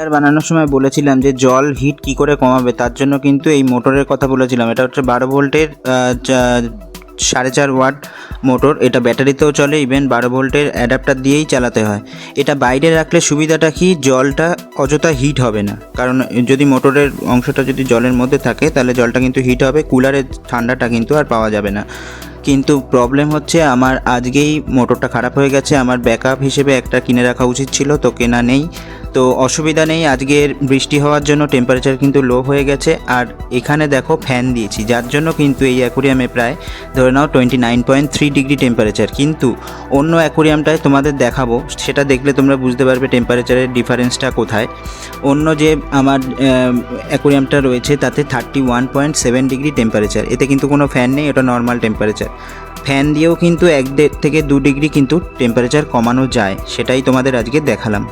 আর বানানোর সময় বলেছিলাম যে জল হিট কি করে কমাবে, তার জন্য কিন্তু এই মোটরের কথা বলেছিলাম। এটা হচ্ছে 12 ভোল্টের 4.5 ওয়াট মোটর। এটা ব্যাটারিতেও চলে, ইভেন 12 ভোল্টের অ্যাডাপ্টার দিয়েই চালাতে হয়। এটা বাইরে রাখলে সুবিধাটা কি, জলটা অযথা হিট হবে না, কারণ যদি মোটরের অংশটা যদি জলের মধ্যে থাকে তাহলে জলটা কিন্তু হিট হবে, কুলারের ঠান্ডাটা কিন্তু আর পাওয়া যাবে না। কিন্তু প্রবলেম হচ্ছে আমার আজকেই মোটরটা খারাপ হয়ে গেছে। আমার ব্যাকআপ হিসেবে একটা কিনে রাখা উচিত ছিল, তো কেনা নেই। তো অসুবিধা নেই, আজকের বৃষ্টি হওয়ার জন্য টেম্পারেচার কিন্তু লো হয়ে গেছে। আর এখানে দেখো ফ্যান দিয়েছি, যার জন্য কিন্তু এই অ্যাকোরিয়ামে প্রায় ধরে নাও 29.3 ডিগ্রি টেম্পারেচার। কিন্তু অন্য অ্যাকোরিয়ামটায় তোমাদের দেখাবো, সেটা দেখলে তোমরা বুঝতে পারবে টেম্পারেচারের ডিফারেন্সটা কোথায়। অন্য যে আমার অ্যাকোরিয়ামটা রয়েছে তাতে 31.7 ডিগ্রি টেম্পারেচার, এতে কিন্তু কোনো ফ্যান নেই, ওটা নর্মাল টেম্পারেচার। ফ্যান দিয়েও কিন্তু 1.5 থেকে 2 ডিগ্রি কিন্তু টেম্পারেচার কমানো যায়, সেটাই তোমাদের আজকে দেখালাম।